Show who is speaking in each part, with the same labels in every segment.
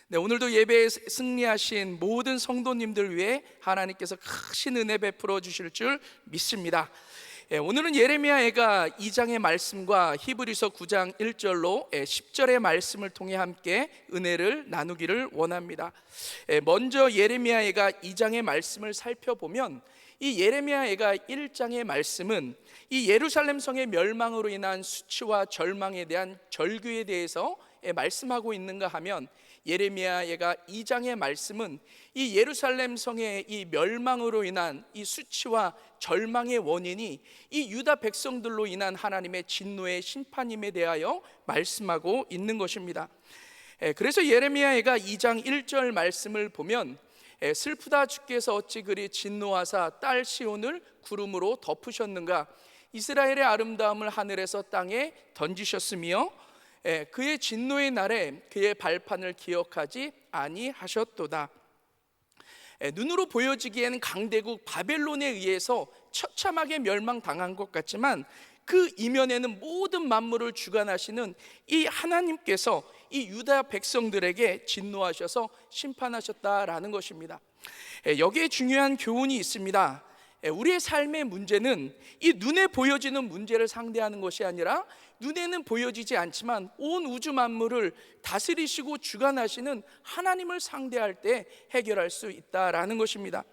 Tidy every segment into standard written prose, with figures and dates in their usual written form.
Speaker 1: 네, 오늘도 예배에 승리하신 모든 성도님들 위해 하나님께서 크신 은혜 베풀어 주실 줄 믿습니다. 오늘은 예레미야가 2장의 말씀과 히브리서 9장 1절로 10절의 말씀을 통해 함께 은혜를 나누기를 원합니다. 먼저 예레미야가 2장의 말씀을 살펴보면, 이 예레미야가 1장의 말씀은 이 예루살렘 성의 멸망으로 인한 수치와 절망에 대한 절규에 대해서 말씀하고 있는가 하면, 예레미야가 2장의 말씀은 이 예루살렘 성의 이 멸망으로 인한 이 수치와 절망의 원인이 이 유다 백성들로 인한 하나님의 진노의 심판임에 대하여 말씀하고 있는 것입니다. 그래서 예레미야가 2장 1절 말씀을 보면, 슬프다 주께서 어찌 그리 진노하사 딸 시온을 구름으로 덮으셨는가. 이스라엘의 아름다움을 하늘에서 땅에 던지셨으며 그의 진노의 날에 그의 발판을 기억하지 아니하셨도다. 눈으로 보여지기에는 강대국 바벨론에 의해서 처참하게 멸망당한 것 같지만, 그 이면에는 모든 만물을 주관하시는 이 하나님께서 이 유다 백성들에게 진노하셔서 심판하셨다라는 것입니다. 여기에 중요한 교훈이 있습니다. 우리의 삶의 문제는 이 눈에 보여지는 문제를 상대하는 것이 아니라, 눈에는 보여지지 않지만 온 우주 만물을 다스리시고 주관하시는 하나님을 상대할 때 해결할 수 있다라는 것입니다.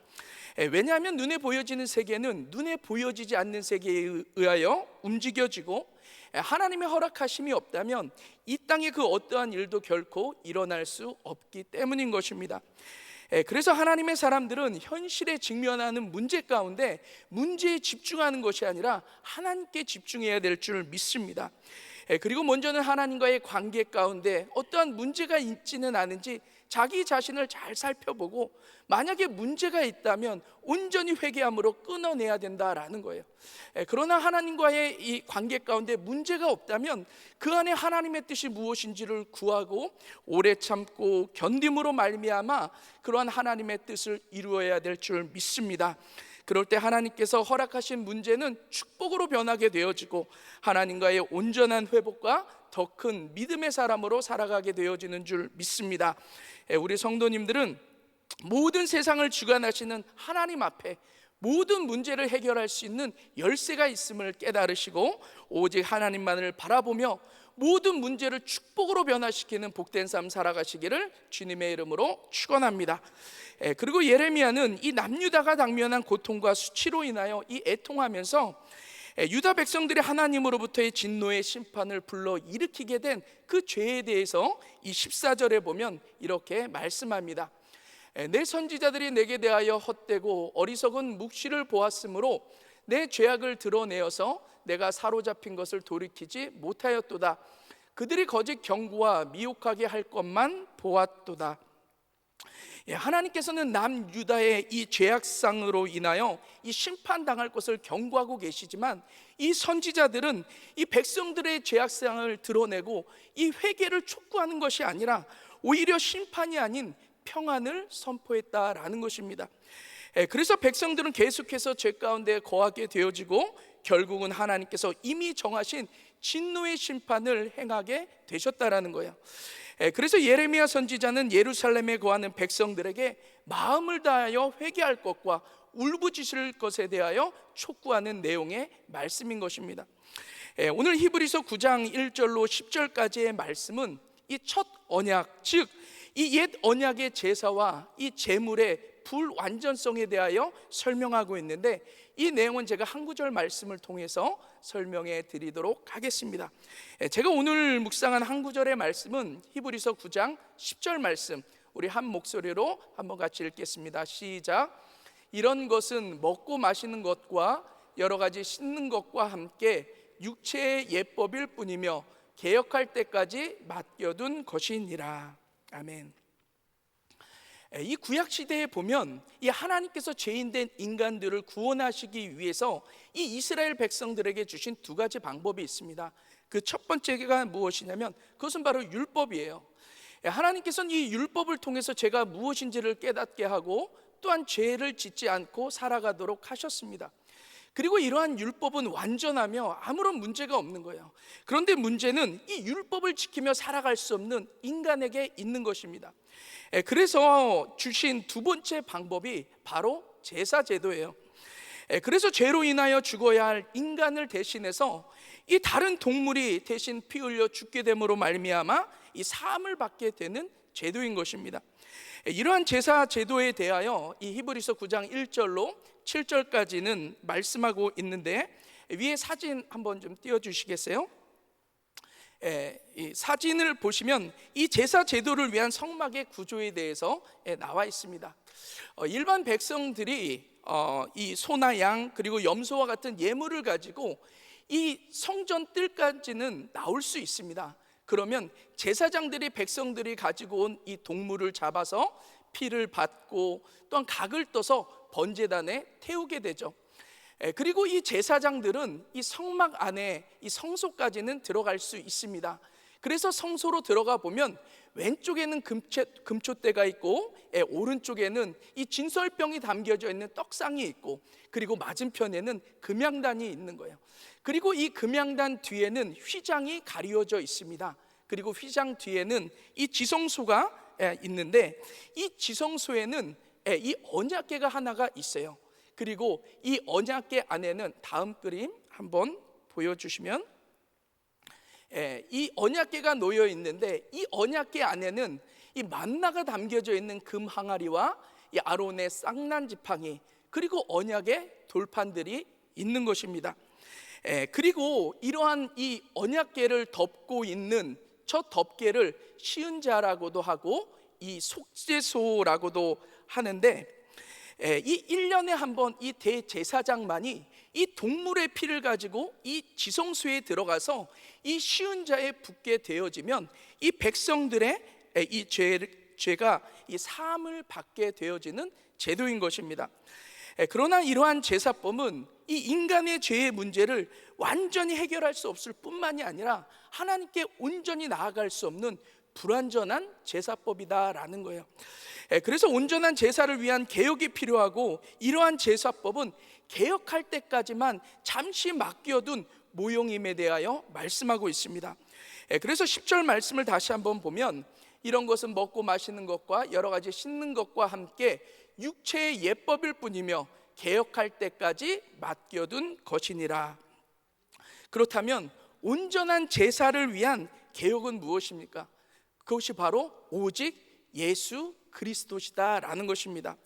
Speaker 1: 왜냐하면 눈에 보여지는 세계는 눈에 보여지지 않는 세계에 의하여 움직여지고, 하나님의 허락하심이 없다면 이 땅의 그 어떠한 일도 결코 일어날 수 없기 때문인 것입니다. 그래서 하나님의 사람들은 현실에 직면하는 문제 가운데 문제에 집중하는 것이 아니라 하나님께 집중해야 될 줄 믿습니다. 그리고 먼저는 하나님과의 관계 가운데 어떠한 문제가 있지는 않은지 자기 자신을 잘 살펴보고, 만약에 문제가 있다면 온전히 회개함으로 끊어내야 된다라는 거예요. 그러나 하나님과의 이 관계 가운데 문제가 없다면 그 안에 하나님의 뜻이 무엇인지를 구하고 오래 참고 견딤으로 말미암아 그러한 하나님의 뜻을 이루어야 될 줄 믿습니다. 그럴 때 하나님께서 허락하신 문제는 축복으로 변하게 되어지고, 하나님과의 온전한 회복과 더 큰 믿음의 사람으로 살아가게 되어지는 줄 믿습니다. 우리 성도님들은 모든 세상을 주관하시는 하나님 앞에 모든 문제를 해결할 수 있는 열쇠가 있음을 깨달으시고, 오직 하나님만을 바라보며 모든 문제를 축복으로 변화시키는 복된 삶 살아가시기를 주님의 이름으로 축원합니다. 그리고 예레미야는 이 남유다가 당면한 고통과 수치로 인하여 이 애통하면서 유다 백성들이 하나님으로부터의 진노의 심판을 불러 일으키게 된 그 죄에 대해서 이 14절에 보면 이렇게 말씀합니다. 내 선지자들이 내게 대하여 헛되고 어리석은 묵시를 보았으므로 내 죄악을 드러내어서 내가 사로잡힌 것을 돌이키지 못하였도다. 그들이 거짓 경고와 미혹하게 할 것만 보았도다. 하나님께서는 남유다의 이 죄악상으로 인하여 이 심판당할 것을 경고하고 계시지만, 이 선지자들은 이 백성들의 죄악상을 드러내고 이 회개를 촉구하는 것이 아니라 오히려 심판이 아닌 평안을 선포했다라는 것입니다. 그래서 백성들은 계속해서 죄 가운데 거하게 되어지고, 결국은 하나님께서 이미 정하신 진노의 심판을 행하게 되셨다라는 거예요. 그래서 예레미야 선지자는 예루살렘에 거하는 백성들에게 마음을 다하여 회개할 것과 울부짖을 것에 대하여 촉구하는 내용의 말씀인 것입니다. 오늘 히브리서 9장 1절로 10절까지의 말씀은 이 첫 언약, 즉 이 옛 언약의 제사와 이 제물의 불완전성에 대하여 설명하고 있는데, 이 내용은 제가 한 구절 말씀을 통해서 설명해 드리도록 하겠습니다. 제가 오늘 묵상한 한 구절의 말씀은 히브리서 9장 10절 말씀, 우리 한 목소리로 한번 같이 읽겠습니다. 시작. 이런 것은 먹고 마시는 것과 여러 가지 씻는 것과 함께 육체의 예법일 뿐이며 개혁할 때까지 맡겨둔 것이니라. 아멘. 이 구약 시대에 보면 이 하나님께서 죄인된 인간들을 구원하시기 위해서 이 이스라엘 백성들에게 주신 두 가지 방법이 있습니다. 그 첫 번째가 무엇이냐면 그것은 바로 율법이에요. 하나님께서는 이 율법을 통해서 죄가 무엇인지를 깨닫게 하고 또한 죄를 짓지 않고 살아가도록 하셨습니다. 그리고 이러한 율법은 완전하며 아무런 문제가 없는 거예요. 그런데 문제는 이 율법을 지키며 살아갈 수 없는 인간에게 있는 것입니다. 그래서 주신 두 번째 방법이 바로 제사 제도예요. 그래서 죄로 인하여 죽어야 할 인간을 대신해서 이 다른 동물이 대신 피 흘려 죽게 됨으로 말미암아 이 사함을 받게 되는 제도인 것입니다. 이러한 제사 제도에 대하여 이 히브리서 9장 1절로 7절까지는 말씀하고 있는데, 위에 사진 한번 좀 띄워주시겠어요? 이 사진을 보시면 이 제사 제도를 위한 성막의 구조에 대해서 나와 있습니다. 일반 백성들이 이 소나 양 그리고 염소와 같은 예물을 가지고 이 성전 뜰까지는 나올 수 있습니다. 그러면 제사장들이 백성들이 가지고 온 이 동물을 잡아서 피를 받고 또한 각을 떠서 번제단에 태우게 되죠. 그리고 이 제사장들은 이 성막 안에 이 성소까지는 들어갈 수 있습니다. 그래서 성소로 들어가 보면 왼쪽에는 금초대가 있고 오른쪽에는 이 진설병이 담겨져 있는 떡상이 있고, 그리고 맞은편에는 금양단이 있는 거예요. 그리고 이 금양단 뒤에는 휘장이 가리워져 있습니다. 그리고 휘장 뒤에는 이 지성소가 있는데, 이 지성소에는 이 언약궤가 하나가 있어요. 그리고 이 언약궤 안에는 다음 그림 한번 보여주시면, 이 언약궤가 놓여 있는데 이 언약궤 안에는 이 만나가 담겨져 있는 금 항아리와 이 아론의 쌍난 지팡이, 그리고 언약의 돌판들이 있는 것입니다. 그리고 이러한 이 언약궤를 덮고 있는 저 덮개를 시은자라고도 하고 이 속죄소라고도 하는데, 이 1년에 한 번 이 대제사장만이 이 동물의 피를 가지고 이 지성소에 들어가서 이 시은자에 붓게 되어지면 이 백성들의 이 죄가 이 사함을 받게 되어지는 제도인 것입니다. 그러나 이러한 제사법은 이 인간의 죄의 문제를 완전히 해결할 수 없을 뿐만이 아니라 하나님께 온전히 나아갈 수 없는 불완전한 제사법이다라는 거예요. 그래서 온전한 제사를 위한 개혁이 필요하고, 이러한 제사법은 개혁할 때까지만 잠시 맡겨둔 모형임에 대하여 말씀하고 있습니다. 그래서 10절 말씀을 다시 한번 보면, 이런 것은 먹고 마시는 것과 여러 가지 씻는 것과 함께 육체의 예법일 뿐이며 개혁할 때까지 맡겨둔 것이니라. 그렇다면 온전한 제사를 위한 개혁은 무엇입니까? 그것이 바로 오직 예수 그리스도시다라는 것입니다.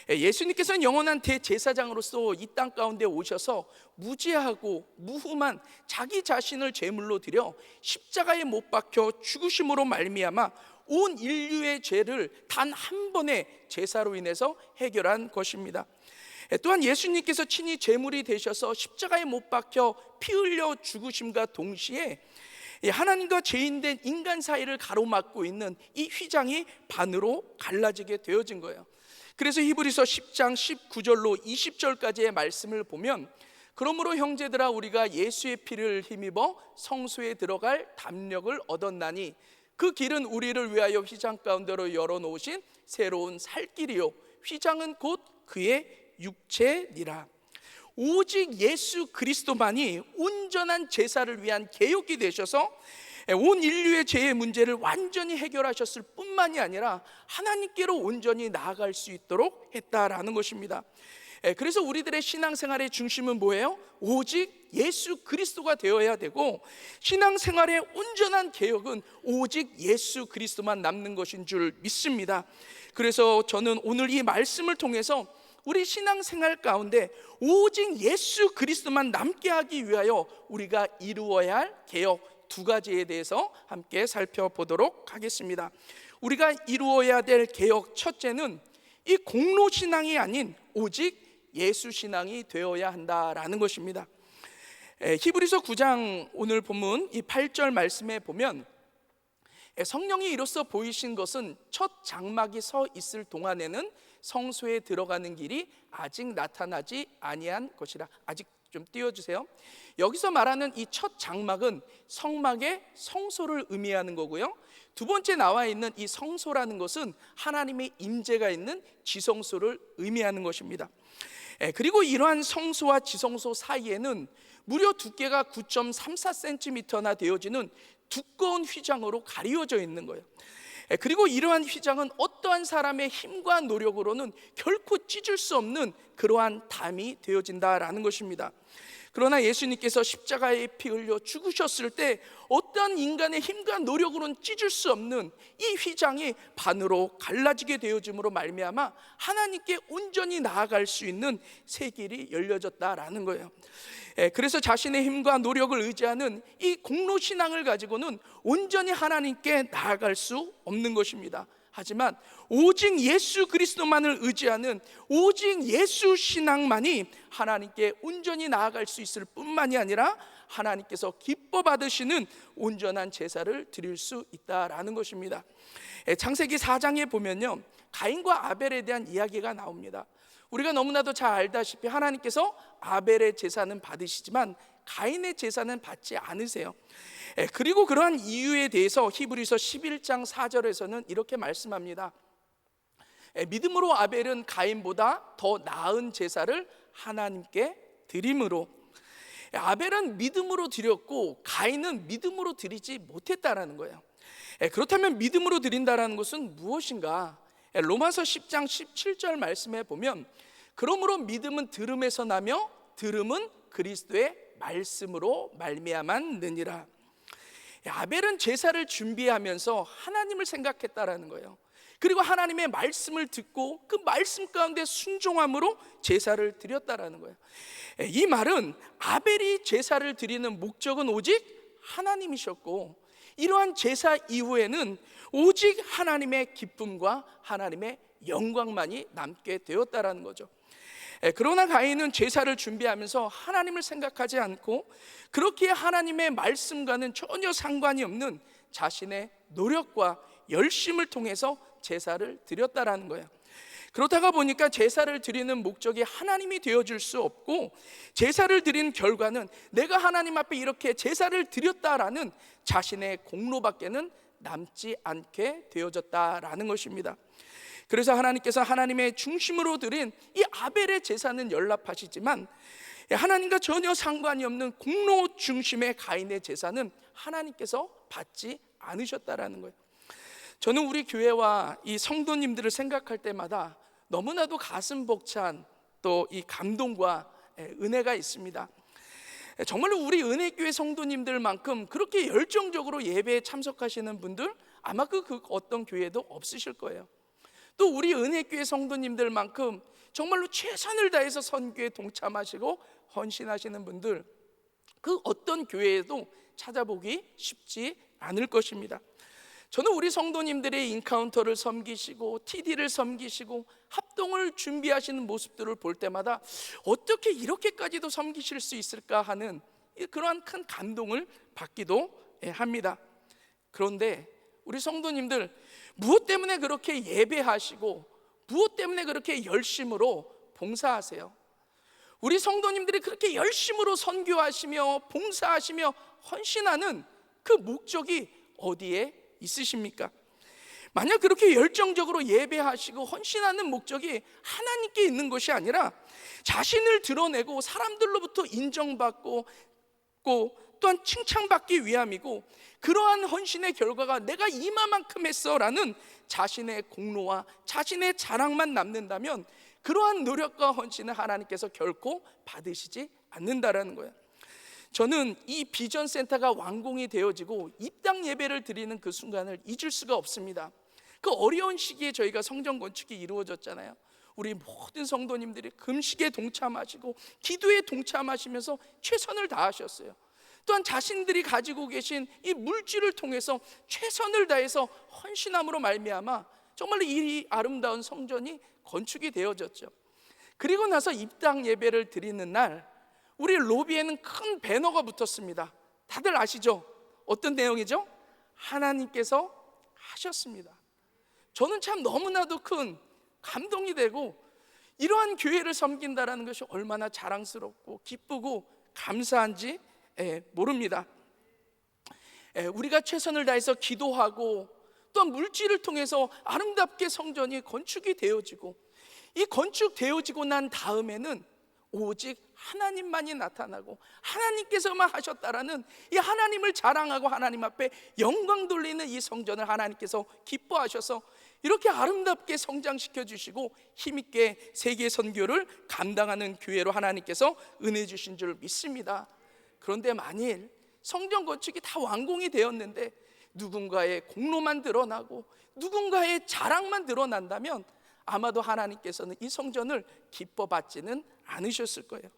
Speaker 1: 예수님께서는 영원한 대제사장으로서 이 땅 가운데 오셔서 무죄하고 무흠한 자기 자신을 제물로 드려 십자가에 못 박혀 죽으심으로 말미암아 온 인류의 죄를 단 한 번의 제사로 인해서 해결한 것입니다. 또한 예수님께서 친히 제물이 되셔서 십자가에 못 박혀 피 흘려 죽으심과 동시에 하나님과 죄인된 인간 사이를 가로막고 있는 이 휘장이 반으로 갈라지게 되어진 거예요. 그래서 히브리서 10장 19절로 20절까지의 말씀을 보면, 그러므로 형제들아 우리가 예수의 피를 힘입어 성소에 들어갈 담력을 얻었나니 그 길은 우리를 위하여 휘장 가운데로 열어놓으신 새로운 살 길이요 휘장은 곧 그의 육체니라. 오직 예수 그리스도만이 온전한 제사를 위한 개혁이 되셔서 온 인류의 죄의 문제를 완전히 해결하셨을 뿐만이 아니라 하나님께로 온전히 나아갈 수 있도록 했다라는 것입니다. 그래서 우리들의 신앙생활의 중심은 뭐예요? 오직 예수 그리스도가 되어야 되고, 신앙생활의 온전한 개혁은 오직 예수 그리스도만 남는 것인 줄 믿습니다. 그래서 저는 오늘 이 말씀을 통해서 우리 신앙생활 가운데 오직 예수 그리스도만 남게 하기 위하여 우리가 이루어야 할 개혁 두 가지에 대해서 함께 살펴보도록 하겠습니다. 우리가 이루어야 될 개혁 첫째는 이 공로신앙이 아닌 오직 예수신앙이 되어야 한다라는 것입니다. 히브리서 9장 오늘 본문 이 8절 말씀에 보면, 성령이 이로써 보이신 것은 첫 장막이 서 있을 동안에는 성소에 들어가는 길이 아직 나타나지 아니한 것이라. 아직 좀 띄워주세요. 여기서 말하는 이 첫 장막은 성막의 성소를 의미하는 거고요, 두 번째 나와 있는 이 성소라는 것은 하나님의 임재가 있는 지성소를 의미하는 것입니다. 그리고 이러한 성소와 지성소 사이에는 무려 두께가 9.34cm나 되어지는 두꺼운 휘장으로 가리워져 있는 거예요. 그리고 이러한 휘장은 어떠한 사람의 힘과 노력으로는 결코 찢을 수 없는 그러한 담이 되어진다라는 것입니다. 그러나 예수님께서 십자가에 피 흘려 죽으셨을 때 어떠한 인간의 힘과 노력으로는 찢을 수 없는 이 휘장이 반으로 갈라지게 되어짐으로 말미암아 하나님께 온전히 나아갈 수 있는 새 길이 열려졌다라는 거예요. 그래서 자신의 힘과 노력을 의지하는 이 공로신앙을 가지고는 온전히 하나님께 나아갈 수 없는 것입니다. 하지만 오직 예수 그리스도만을 의지하는 오직 예수 신앙만이 하나님께 온전히 나아갈 수 있을 뿐만이 아니라 하나님께서 기뻐 받으시는 온전한 제사를 드릴 수 있다라는 것입니다. 창세기 4장에 보면요, 가인과 아벨에 대한 이야기가 나옵니다. 우리가 너무나도 잘 알다시피 하나님께서 아벨의 제사는 받으시지만 가인의 제사는 받지 않으세요. 그리고 그러한 이유에 대해서 히브리서 11장 4절에서는 이렇게 말씀합니다. 믿음으로 아벨은 가인보다 더 나은 제사를 하나님께 드림으로. 아벨은 믿음으로 드렸고 가인은 믿음으로 드리지 못했다라는 거예요. 그렇다면 믿음으로 드린다라는 것은 무엇인가? 로마서 10장 17절 말씀에 보면 그러므로 믿음은 들음에서 나며 들음은 그리스도의 말씀으로 말미암았느니라. 아벨은 제사를 준비하면서 하나님을 생각했다라는 거예요. 그리고 하나님의 말씀을 듣고 그 말씀 가운데 순종함으로 제사를 드렸다라는 거예요. 이 말은 아벨이 제사를 드리는 목적은 오직 하나님이셨고 이러한 제사 이후에는 오직 하나님의 기쁨과 하나님의 영광만이 남게 되었다라는 거죠. 그러나 가인은 제사를 준비하면서 하나님을 생각하지 않고 그렇게 하나님의 말씀과는 전혀 상관이 없는 자신의 노력과 열심을 통해서 제사를 드렸다라는 거예요. 그러다가 보니까 제사를 드리는 목적이 하나님이 되어줄 수 없고 제사를 드린 결과는 내가 하나님 앞에 이렇게 제사를 드렸다라는 자신의 공로밖에는 남지 않게 되어졌다라는 것입니다. 그래서 하나님께서 하나님의 중심으로 드린 이 아벨의 제사는 연락하시지만 하나님과 전혀 상관이 없는 공로 중심의 가인의 제사는 하나님께서 받지 않으셨다라는 거예요. 저는 우리 교회와 이 성도님들을 생각할 때마다 너무나도 가슴 벅찬 또 이 감동과 은혜가 있습니다. 정말로 우리 은혜교회 성도님들만큼 그렇게 열정적으로 예배에 참석하시는 분들 아마 그 어떤 교회도 없으실 거예요. 또 우리 은혜교회 성도님들만큼 정말로 최선을 다해서 선교에 동참하시고 헌신하시는 분들 그 어떤 교회에도 찾아보기 쉽지 않을 것입니다. 저는 우리 성도님들의 인카운터를 섬기시고 TD를 섬기시고 합동을 준비하시는 모습들을 볼 때마다 어떻게 이렇게까지도 섬기실 수 있을까 하는 그러한 큰 감동을 받기도 합니다. 그런데 우리 성도님들 무엇 때문에 그렇게 예배하시고 무엇 때문에 그렇게 열심으로 봉사하세요? 우리 성도님들이 그렇게 열심으로 선교하시며 봉사하시며 헌신하는 그 목적이 어디에 있으십니까? 만약 그렇게 열정적으로 예배하시고 헌신하는 목적이 하나님께 있는 것이 아니라 자신을 드러내고 사람들로부터 인정받고 또한 칭찬받기 위함이고 그러한 헌신의 결과가 내가 이만큼 했어라는 자신의 공로와 자신의 자랑만 남는다면 그러한 노력과 헌신을 하나님께서 결코 받으시지 않는다라는 거예요. 저는 이 비전센터가 완공이 되어지고 입당 예배를 드리는 그 순간을 잊을 수가 없습니다. 그 어려운 시기에 저희가 성전 건축이 이루어졌잖아요. 우리 모든 성도님들이 금식에 동참하시고 기도에 동참하시면서 최선을 다하셨어요. 또한 자신들이 가지고 계신 이 물질을 통해서 최선을 다해서 헌신함으로 말미암아 정말 이 아름다운 성전이 건축이 되어졌죠. 그리고 나서 입당 예배를 드리는 날 우리 로비에는 큰 배너가 붙었습니다. 다들 아시죠? 어떤 내용이죠? 하나님께서 하셨습니다. 저는 참 너무나도 큰 감동이 되고 이러한 교회를 섬긴다라는 것이 얼마나 자랑스럽고 기쁘고 감사한지 모릅니다. 우리가 최선을 다해서 기도하고 또한 물질을 통해서 아름답게 성전이 건축이 되어지고 이 건축되어지고 난 다음에는 오직 하나님만이 나타나고 하나님께서만 하셨다라는 이 하나님을 자랑하고 하나님 앞에 영광 돌리는 이 성전을 하나님께서 기뻐하셔서 이렇게 아름답게 성장시켜 주시고 힘있게 세계 선교를 감당하는 교회로 하나님께서 은혜 주신 줄 믿습니다. 그런데 만일 성전 건축이 다 완공이 되었는데 누군가의 공로만 드러나고 누군가의 자랑만 드러난다면 아마도 하나님께서는 이 성전을 기뻐 받지는 않으셨을 거예요.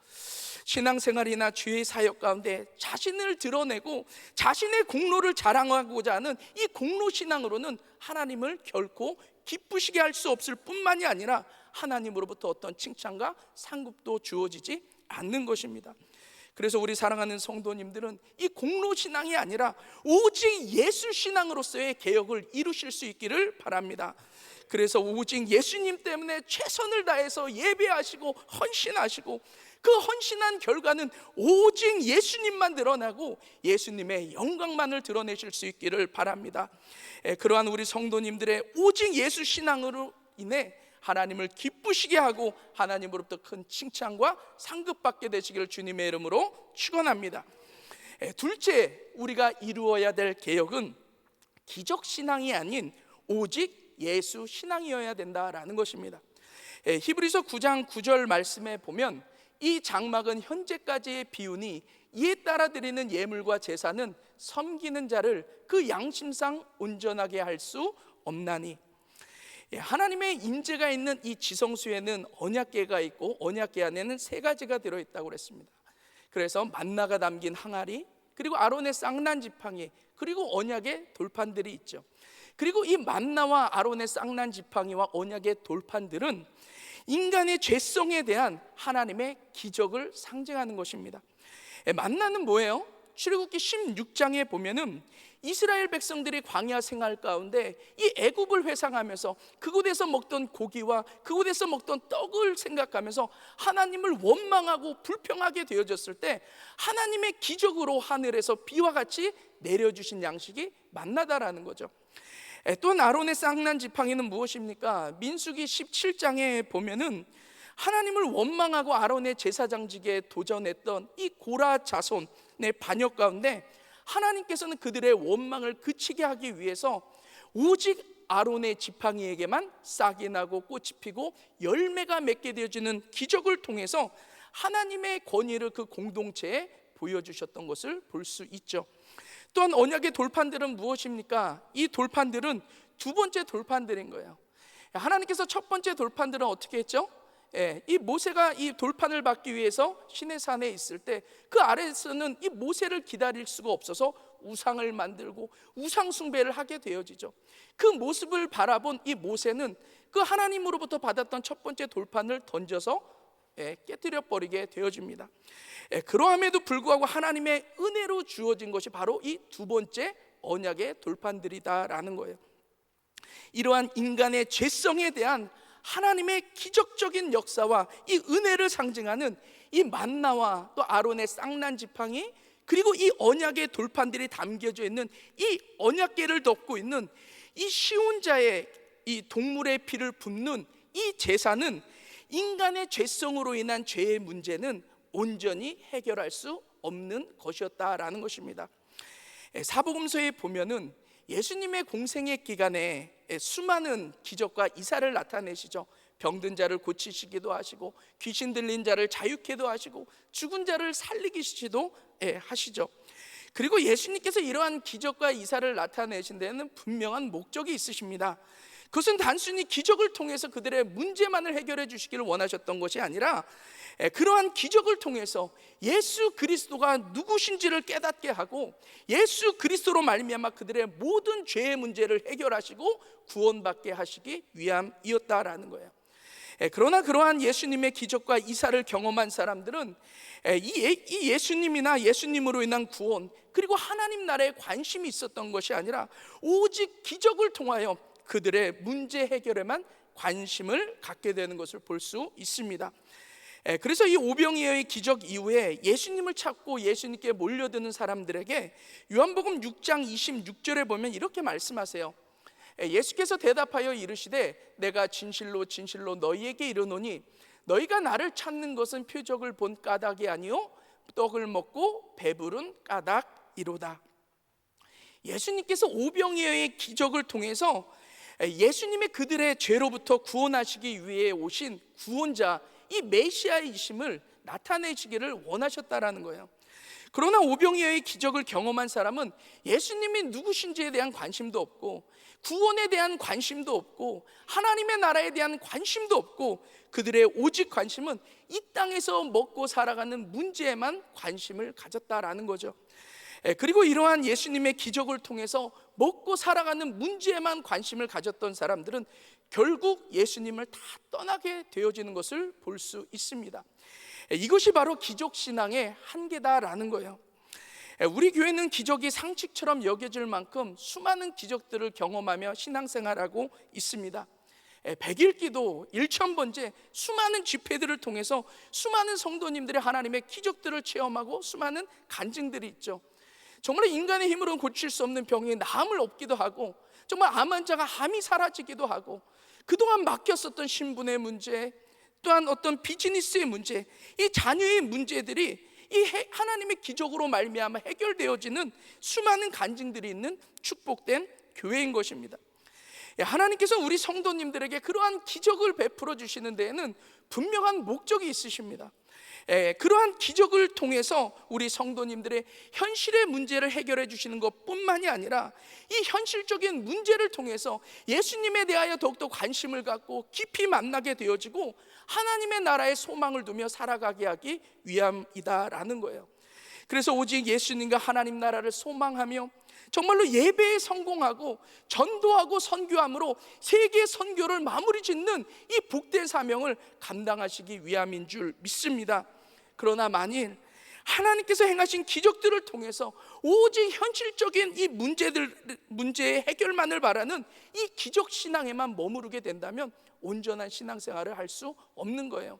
Speaker 1: 신앙생활이나 주의 사역 가운데 자신을 드러내고 자신의 공로를 자랑하고자 하는 이 공로신앙으로는 하나님을 결코 기쁘시게 할 수 없을 뿐만이 아니라 하나님으로부터 어떤 칭찬과 상급도 주어지지 않는 것입니다. 그래서 우리 사랑하는 성도님들은 이 공로신앙이 아니라 오직 예수신앙으로서의 개혁을 이루실 수 있기를 바랍니다. 그래서 오직 예수님 때문에 최선을 다해서 예배하시고 헌신하시고 그 헌신한 결과는 오직 예수님만 드러나고 예수님의 영광만을 드러내실 수 있기를 바랍니다. 그러한 우리 성도님들의 오직 예수 신앙으로 인해 하나님을 기쁘시게 하고 하나님으로부터 큰 칭찬과 상급받게 되시기를 주님의 이름으로 축원합니다. 둘째, 우리가 이루어야 될 개혁은 기적신앙이 아닌 오직 예수 신앙이어야 된다라는 것입니다. 히브리서 9장 9절 말씀에 보면 이 장막은 현재까지의 비유니 이에 따라 드리는 예물과 제사는 섬기는 자를 그 양심상 온전하게 할 수 없나니. 하나님의 임재가 있는 이 지성소에는 언약궤가 있고 언약궤 안에는 세 가지가 들어있다고 그랬습니다. 그래서 만나가 담긴 항아리, 그리고 아론의 쌍난 지팡이, 그리고 언약의 돌판들이 있죠. 그리고 이 만나와 아론의 쌍난 지팡이와 언약의 돌판들은 인간의 죄성에 대한 하나님의 기적을 상징하는 것입니다. 만나는 뭐예요? 출애굽기 16장에 보면은 이스라엘 백성들이 광야 생활 가운데 이 애굽을 회상하면서 그곳에서 먹던 고기와 그곳에서 먹던 떡을 생각하면서 하나님을 원망하고 불평하게 되어졌을 때 하나님의 기적으로 하늘에서 비와 같이 내려주신 양식이 만나다라는 거죠. 또 아론의 쌍난 지팡이는 무엇입니까? 민수기 17장에 보면은 하나님을 원망하고 아론의 제사장직에 도전했던 이 고라 자손의 반역 가운데 하나님께서는 그들의 원망을 그치게 하기 위해서 오직 아론의 지팡이에게만 싹이 나고 꽃이 피고 열매가 맺게 되어지는 기적을 통해서 하나님의 권위를 그 공동체에 보여주셨던 것을 볼 수 있죠. 또한 언약의 돌판들은 무엇입니까? 이 돌판들은 두 번째 돌판들인 거예요. 하나님께서 첫 번째 돌판들은 어떻게 했죠? 이 모세가 이 돌판을 받기 위해서 시내산에 있을 때 그 아래에서는 이 모세를 기다릴 수가 없어서 우상을 만들고 우상 숭배를 하게 되어지죠. 그 모습을 바라본 이 모세는 그 하나님으로부터 받았던 첫 번째 돌판을 던져서 깨뜨려 버리게 되어집니다. 그러함에도 불구하고 하나님의 은혜로 주어진 것이 바로 이 두 번째 언약의 돌판들이다라는 거예요. 이러한 인간의 죄성에 대한 하나님의 기적적인 역사와 이 은혜를 상징하는 이 만나와 또 아론의 쌍난 지팡이, 그리고 이 언약의 돌판들이 담겨져 있는 이 언약궤를 덮고 있는 이 시온자의 이 동물의 피를 붓는 이 제사는 인간의 죄성으로 인한 죄의 문제는 온전히 해결할 수 없는 것이었다라는 것입니다. 사복음서에 보면은 예수님의 공생의 기간에 수많은 기적과 이사를 나타내시죠. 병든 자를 고치시기도 하시고 귀신 들린 자를 자유케도 하시고 죽은 자를 살리시기도 하시죠. 그리고 예수님께서 이러한 기적과 이사를 나타내신 데는 분명한 목적이 있으십니다. 그것은 단순히 기적을 통해서 그들의 문제만을 해결해 주시기를 원하셨던 것이 아니라 그러한 기적을 통해서 예수 그리스도가 누구신지를 깨닫게 하고 예수 그리스도로 말미암아 그들의 모든 죄의 문제를 해결하시고 구원받게 하시기 위함이었다라는 거예요. 그러나 그러한 예수님의 기적과 이사를 경험한 사람들은 이 예수님이나 예수님으로 인한 구원, 그리고 하나님 나라에 관심이 있었던 것이 아니라 오직 기적을 통하여 그들의 문제 해결에만 관심을 갖게 되는 것을 볼 수 있습니다. 그래서 이 오병이어의 기적 이후에 예수님을 찾고 예수님께 몰려드는 사람들에게 요한복음 6장 26절에 보면 이렇게 말씀하세요. 예수께서 대답하여 이르시되 내가 진실로 진실로 너희에게 이르노니 너희가 나를 찾는 것은 표적을 본 까닭이 아니요 떡을 먹고 배부른 까닭이로다. 예수님께서 오병이어의 기적을 통해서 예수님의 그들의 죄로부터 구원하시기 위해 오신 구원자, 이 메시아이심을 나타내시기를 원하셨다라는 거예요. 그러나 오병이어의 기적을 경험한 사람은 예수님이 누구신지에 대한 관심도 없고 구원에 대한 관심도 없고 하나님의 나라에 대한 관심도 없고 그들의 오직 관심은 이 땅에서 먹고 살아가는 문제에만 관심을 가졌다라는 거죠. 그리고 이러한 예수님의 기적을 통해서 먹고 살아가는 문제에만 관심을 가졌던 사람들은 결국 예수님을 다 떠나게 되어지는 것을 볼 수 있습니다. 이것이 바로 기적신앙의 한계다라는 거예요. 우리 교회는 기적이 상식처럼 여겨질 만큼 수많은 기적들을 경험하며 신앙생활하고 있습니다. 100일 기도, 1000번제, 수많은 집회들을 통해서 수많은 성도님들이 하나님의 기적들을 체험하고 수많은 간증들이 있죠. 정말 인간의 힘으로는 고칠 수 없는 병이 나음을 얻기도 하고 정말 암 환자가 암이 사라지기도 하고 그동안 맡겼었던 신분의 문제, 또한 어떤 비즈니스의 문제, 이 자녀의 문제들이 이 하나님의 기적으로 말미암아 해결되어지는 수많은 간증들이 있는 축복된 교회인 것입니다. 하나님께서 우리 성도님들에게 그러한 기적을 베풀어 주시는 데에는 분명한 목적이 있으십니다. 그러한 기적을 통해서 우리 성도님들의 현실의 문제를 해결해 주시는 것뿐만이 아니라 이 현실적인 문제를 통해서 예수님에 대하여 더욱더 관심을 갖고 깊이 만나게 되어지고 하나님의 나라에 소망을 두며 살아가게 하기 위함이다라는 거예요. 그래서 오직 예수님과 하나님 나라를 소망하며 정말로 예배에 성공하고 전도하고 선교함으로 세계 선교를 마무리 짓는 이 복된 사명을 감당하시기 위함인 줄 믿습니다. 그러나 만일 하나님께서 행하신 기적들을 통해서 오직 현실적인 이 문제의 해결만을 바라는 이 기적 신앙에만 머무르게 된다면 온전한 신앙생활을 할 수 없는 거예요.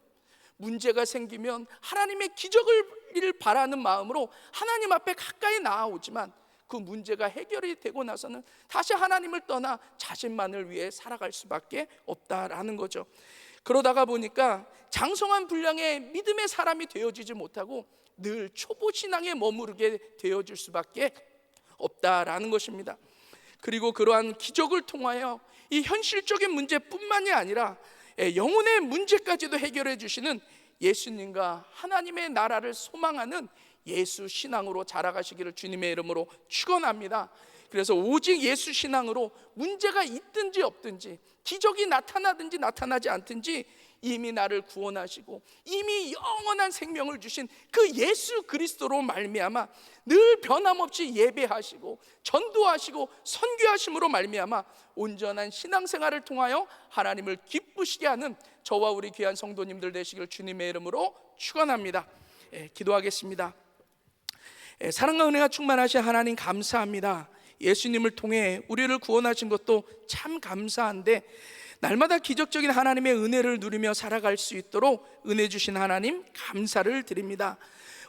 Speaker 1: 문제가 생기면 하나님의 기적을 바라는 마음으로 하나님 앞에 가까이 나아오지만 그 문제가 해결이 되고 나서는 다시 하나님을 떠나 자신만을 위해 살아갈 수밖에 없다라는 거죠. 그러다가 보니까 장성한 분량의 믿음의 사람이 되어지지 못하고 늘 초보 신앙에 머무르게 되어질 수밖에 없다라는 것입니다. 그리고 그러한 기적을 통하여 이 현실적인 문제뿐만이 아니라 영혼의 문제까지도 해결해 주시는 예수님과 하나님의 나라를 소망하는 예수 신앙으로 자라가시기를 주님의 이름으로 축원합니다. 그래서 오직 예수 신앙으로 문제가 있든지 없든지 기적이 나타나든지 나타나지 않든지 이미 나를 구원하시고 이미 영원한 생명을 주신 그 예수 그리스도로 말미암아 늘 변함없이 예배하시고 전도하시고 선교하심으로 말미암아 온전한 신앙생활을 통하여 하나님을 기쁘시게 하는 저와 우리 귀한 성도님들 되시길 주님의 이름으로 축원합니다. 기도하겠습니다. 사랑과 은혜가 충만하신 하나님 감사합니다. 예수님을 통해 우리를 구원하신 것도 참 감사한데 날마다 기적적인 하나님의 은혜를 누리며 살아갈 수 있도록 은혜 주신 하나님 감사를 드립니다.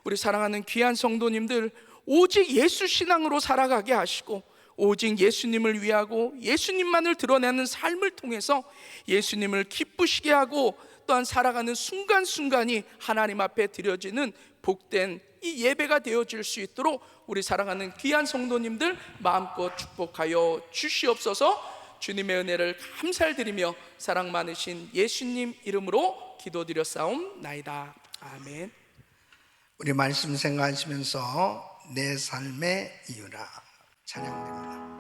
Speaker 1: 우리 사랑하는 귀한 성도님들 오직 예수 신앙으로 살아가게 하시고 오직 예수님을 위하고 예수님만을 드러내는 삶을 통해서 예수님을 기쁘시게 하고 또한 살아가는 순간순간이 하나님 앞에 드려지는 복된 이 예배가 되어질 수 있도록 우리 사랑하는 귀한 성도님들 마음껏 축복하여 주시옵소서. 주님의 은혜를 감사드리며 사랑 많으신 예수님 이름으로 기도드렸사옵나이다. 아멘.
Speaker 2: 우리 말씀 생각하시면서 내 삶의 이유라 찬양됩니다.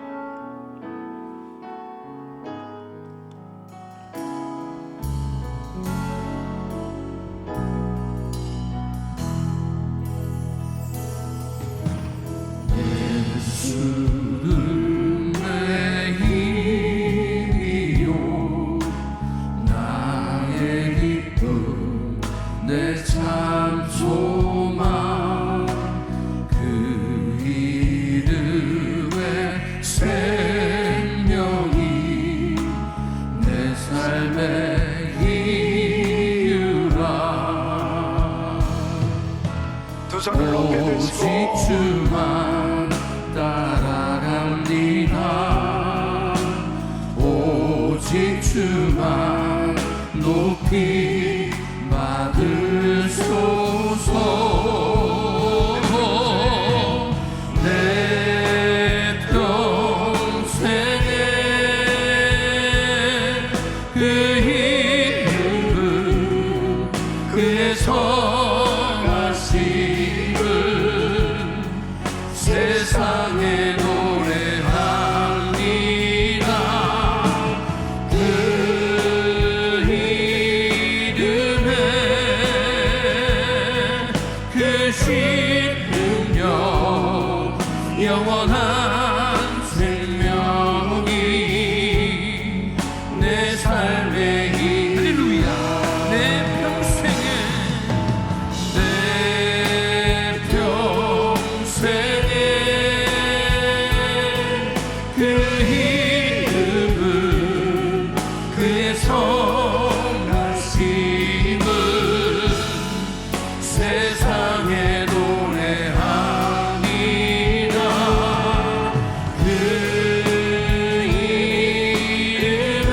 Speaker 2: 손을 높게 들시고
Speaker 3: 주만 따라갑니다. 주만 높이 받으소서. 내 평생에 그 이름은 그의 선하심은 세상에 노래하리라. 그 이름에 그 신 능력 영원한 생명이 내 삶의 길. 할렐루야. 내 평생에 그 이름은 그의 선하심은 세상에 노래하리라. 그 이름에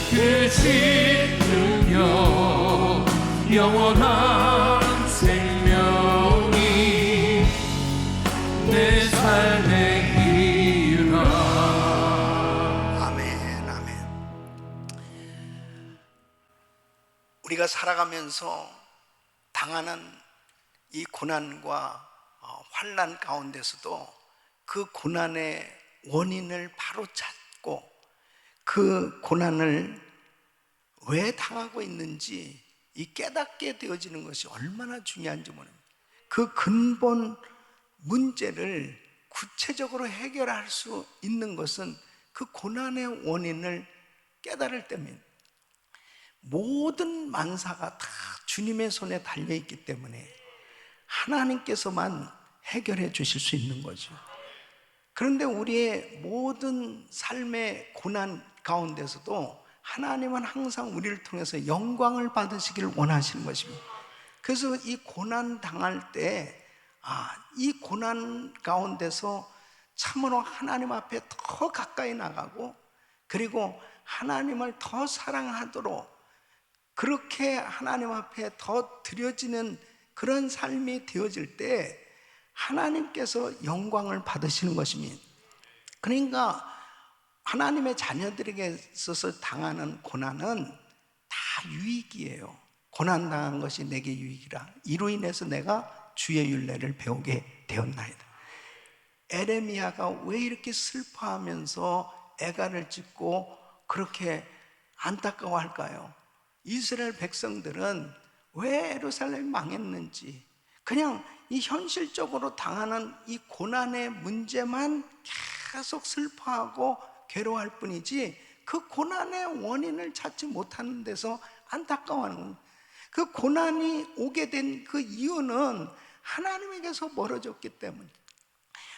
Speaker 3: 그 신 능력 영원한 생명이 내 삶의 이유라.
Speaker 2: 아멘, 아멘. 우리가 살아가면서 당하는 이 고난과 환난 가운데서도 그 고난의 원인을 바로 찾고 그 고난을 왜 당하고 있는지 이 깨닫게 되어지는 것이 얼마나 중요한지 모릅니다. 그 근본 문제를 구체적으로 해결할 수 있는 것은 그 고난의 원인을 깨달을 때입니다. 모든 만사가 다 주님의 손에 달려있기 때문에 하나님께서만 해결해 주실 수 있는 거죠. 그런데 우리의 모든 삶의 고난 가운데서도 하나님은 항상 우리를 통해서 영광을 받으시기를 원하시는 것입니다. 그래서 이 고난 당할 때 이 고난 가운데서 참으로 하나님 앞에 더 가까이 나가고 그리고 하나님을 더 사랑하도록 그렇게 하나님 앞에 더 드려지는 그런 삶이 되어질 때 하나님께서 영광을 받으시는 것입니다. 그러니까 하나님의 자녀들에게 있어서 당하는 고난은 다 유익이에요. 고난당한 것이 내게 유익이라 이로 인해서 내가 주의 율례를 배우게 되었나이다. 에레미야가 왜 이렇게 슬퍼하면서 애가를 찢고 그렇게 안타까워할까요? 이스라엘 백성들은 왜 예루살렘이 망했는지 그냥 이 현실적으로 당하는 이 고난의 문제만 계속 슬퍼하고 괴로워할 뿐이지 그 고난의 원인을 찾지 못하는 데서 안타까워하는 겁니다. 그 고난이 오게 된 그 이유는 하나님에게서 멀어졌기 때문에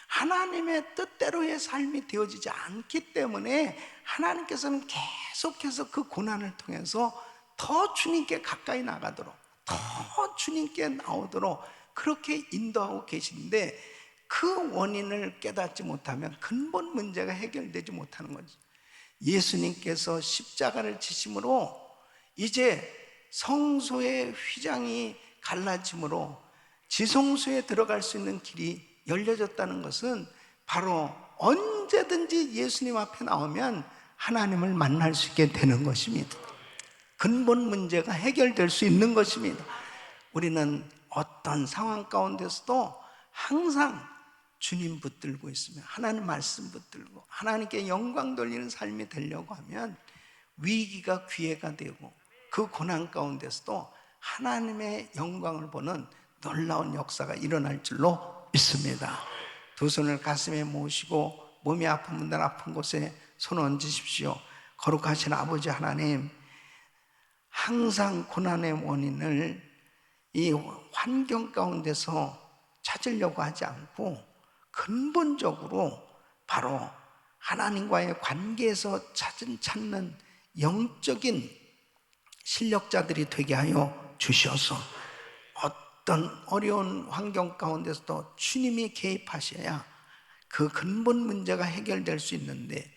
Speaker 2: 하나님의 뜻대로의 삶이 되어지지 않기 때문에 하나님께서는 계속해서 그 고난을 통해서 더 주님께 가까이 나가도록 더 주님께 나오도록 그렇게 인도하고 계신데 그 원인을 깨닫지 못하면 근본 문제가 해결되지 못하는 거죠. 예수님께서 십자가를 지심으로 이제 성소의 휘장이 갈라짐으로 지성소에 들어갈 수 있는 길이 열려졌다는 것은 바로 언제든지 예수님 앞에 나오면 하나님을 만날 수 있게 되는 것입니다. 근본 문제가 해결될 수 있는 것입니다. 우리는 어떤 상황 가운데서도 항상 주님 붙들고 있으면 하나님 말씀 붙들고 하나님께 영광 돌리는 삶이 되려고 하면 위기가 기회가 되고 그 고난 가운데서도 하나님의 영광을 보는 놀라운 역사가 일어날 줄로 믿습니다. 두 손을 가슴에 모으시고 몸이 아픈 분들 아픈 곳에 손 얹으십시오. 거룩하신 아버지 하나님, 항상 고난의 원인을 이 환경 가운데서 찾으려고 하지 않고 근본적으로 바로 하나님과의 관계에서 찾는 영적인 실력자들이 되게 하여 주셔서 어떤 어려운 환경 가운데서도 주님이 개입하셔야 그 근본 문제가 해결될 수 있는데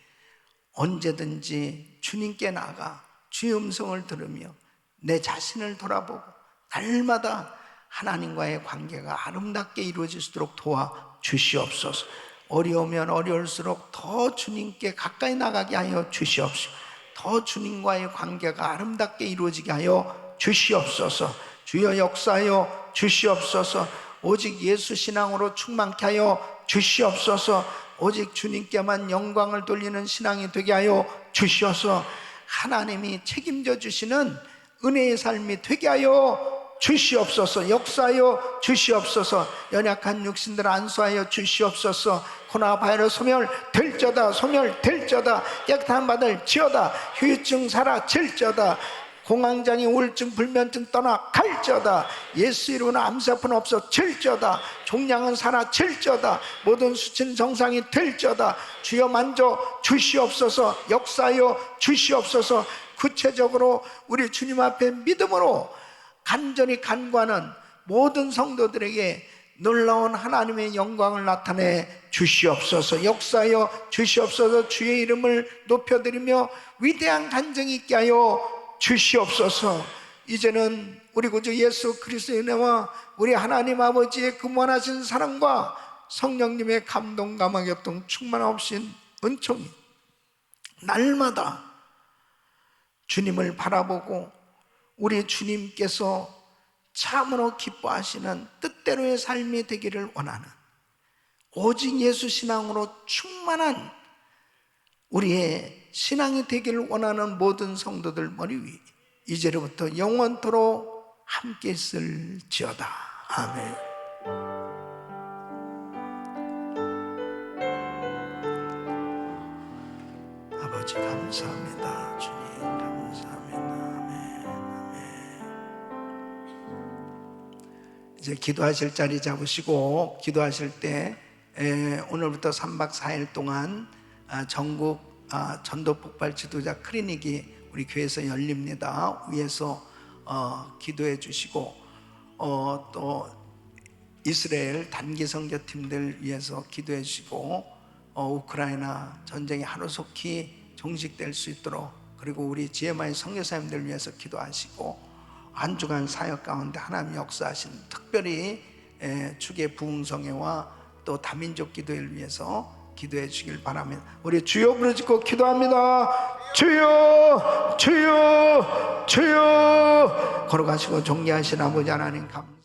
Speaker 2: 언제든지 주님께 나가 주의 음성을 들으며 내 자신을 돌아보고 날마다 하나님과의 관계가 아름답게 이루어질 수 있도록 도와주시옵소서. 어려우면 어려울수록 더 주님께 가까이 나가게 하여 주시옵소서. 더 주님과의 관계가 아름답게 이루어지게 하여 주시옵소서. 주여 역사하여 주시옵소서. 오직 예수 신앙으로 충만케 하여 주시옵소서. 오직 주님께만 영광을 돌리는 신앙이 되게 하여 주시옵소서. 하나님이 책임져 주시는 은혜의 삶이 되게 하여 주시옵소서. 역사하여 주시옵소서. 연약한 육신들 안수하여 주시옵소서. 코로나 바이러스 소멸될저다, 소멸될저다. 깨끗한 바들 지어다. 후유증 사라질저다. 공황장애, 우울증, 불면증 떠나갈저다. 예수 이름으로 암세아픈 없어질저다. 종양은 사라질저다. 모든 수치는 정상이 될저다. 주여 만져 주시옵소서. 역사하여 주시옵소서. 구체적으로 우리 주님 앞에 믿음으로 간절히 간구하는 모든 성도들에게 놀라운 하나님의 영광을 나타내 주시옵소서. 역사하여 주시옵소서. 주의 이름을 높여드리며 위대한 간증이 있게 하여 주시옵소서. 이제는 우리 구주 예수 그리스도의 은혜와 우리 하나님 아버지의 그 무한하신 사랑과 성령님의 감동 감화교통 충만하신 은총이 날마다 주님을 바라보고 우리 주님께서 참으로 기뻐하시는 뜻대로의 삶이 되기를 원하는 오직 예수 신앙으로 충만한 우리의 신앙이 되기를 원하는 모든 성도들 머리 위 이제로부터 영원토록 함께 있을지어다. 아멘. 아버지 감사합니다. 주님 감사합니다. 이제 기도하실 자리 잡으시고 기도하실 때 오늘부터 3박 4일 동안 전국 전도 폭발 지도자 클리닉이 우리 교회에서 열립니다. 위에서 기도해 주시고 또 이스라엘 단기 선교팀들 위해서 기도해 주시고 우크라이나 전쟁이 하루속히 종식될 수 있도록 그리고 우리 GMI 선교사님들 위해서 기도하시고 한 주간 사역 가운데 하나님 역사하신 특별히 축의 부흥성회와 또 다민족 기도회를 위해서 기도해 주길 바라며 우리 주여 부르짖고 기도합니다. 주여 주여 주여 걸어가시고 존귀하신 아버지 하나님 감사합니다.